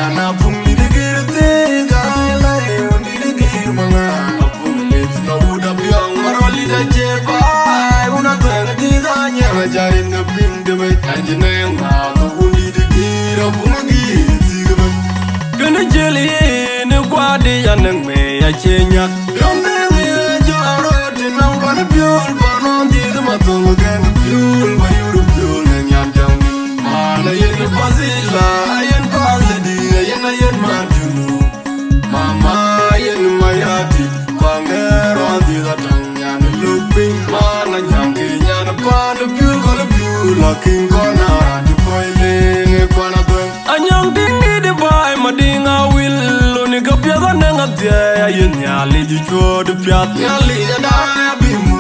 Yana pumi de girte gala undi de girmanga apun let no uda biang maroli da jeba una tanga di danya jarin na pinde mai anjene nga undi de gira pungi tigaba kana jeli ne kwadi yanang me ya chenya yonde me jaro de nang bana biol banon di ma tongo gan biol ba yuru biol nyam jam mana yen bazila yen bazidi yen madunu mama yen mayati bangero andi da tanya ne lupin mana nyam ke nyana pan biol gol biol king kona di poile nge kwana to anyang dingi de bai madinga will oni gapya da nga dia yen nyali di chod pyat nyali da bi mu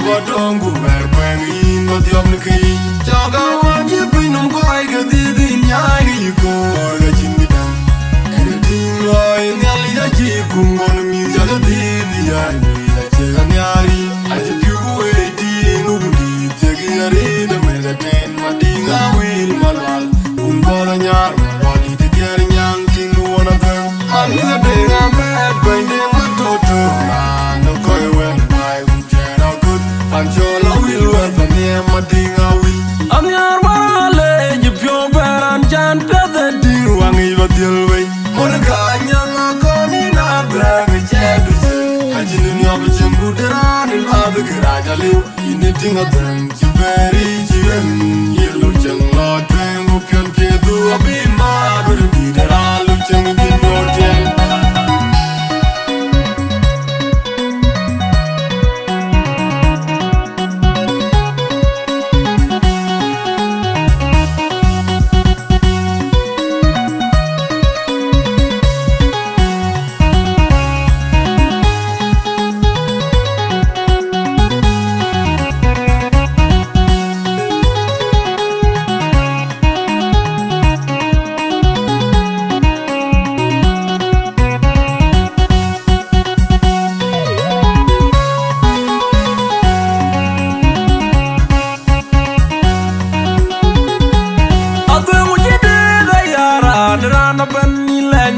Badongu merpeng no diom niki jaga wanje pinum ko ai ga di nyai ko ga jimidan ene dingo nyali da ji kungon mi jaga di ya ni da chega nyari aje piu e di no di tegi ari da me da ten madinga wil malwal bola nyar wali de ger nyang tin wona da ani da de ga me bende ma to no ko wen mai Anjola will wear the name Madinga will. I'm your wale, you pure baran chan the deal one evil deal way. Monica, young Conina, brag a chat. I didn't know the Jimbo Deran in the garage. I live in the thing of them. You very children, you look young Lord, train who can pay to a be mad with a deed that I look young in your jail.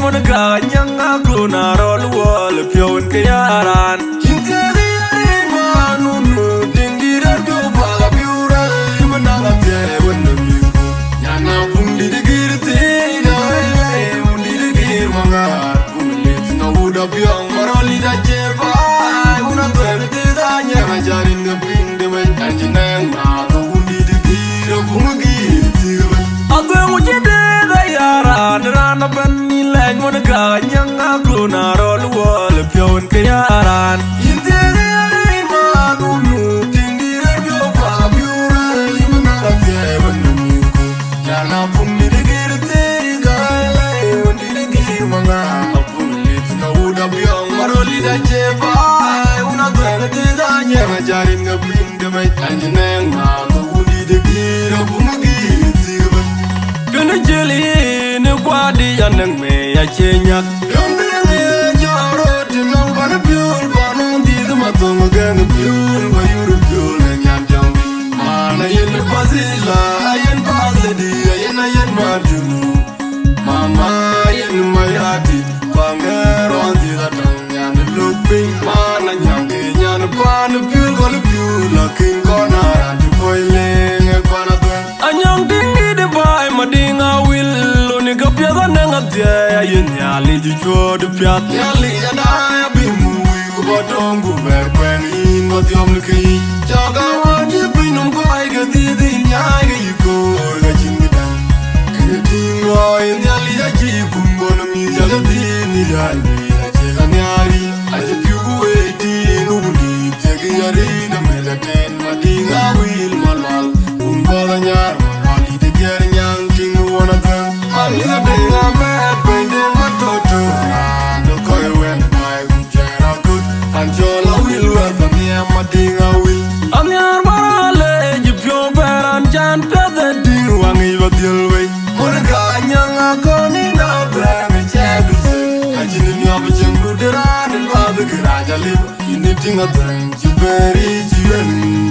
Monica, young Aguna, roll wall, Piou and Kayaran. Kinkari, Manu, Dingira, Gopa, Pura, Limananga, when the Miu. Yana Pundi the Girti, Undi the Girmanga, Pulis, no wood of young Maroli da Jeva, Una Perdida, Yamajarin the Pindam, and Jananga, the Undi the Gir of Pungi. Although you did, they are run up and Monica, young Aguna, roll wall, Piou and Kayaran. In the Manu, Tindir, Gopa, Pura, Limananga, when the Muku. Yana Pumi the Girte, Gala, Undi the Girmanga, Pulis, no wood of young Maroli da Jeva, Una Perdida, Yamajarin the Pindam, and Jananga, the Undi the Gir of Pungi. Gonna jelly, no quadi, and me, I change up. Young Jaro, to know what a pure banon did the maton again, a pure, where you're pure and young jump. Mana yen Bazila, yen Bazadi, yen Madu. Mama yen Mayati, Banger on the tongue, and looking, Mana young, yan pan, a pure, gonna pure, looking corner, and the boiling, a panathan. A young dingy the buy, Madinga will only go piano and a yen yali, the chord, the piat, yali, and I be moving, but don't go back when in what the omni. Jaga, what you bring on by, get the Yaga, you go, letting me down. Anything in the Aliaji, Kumbon, Mizaga, the Niari, as if you wait in Udi, taking a ring, a melatan, Madinga will, Malal, Kumbalanya. Young king, one of them. I live a day, I'm mad, bending my daughter. No coy when I good. And Jola will welcome me, and Madinga will. I'm your Marale, you pure bear and chant the deal, one evil deal way. Monica, young Akonina, brand a chabby. I didn't know the jungle, the run and the garage. I live in the thing of them, you very children.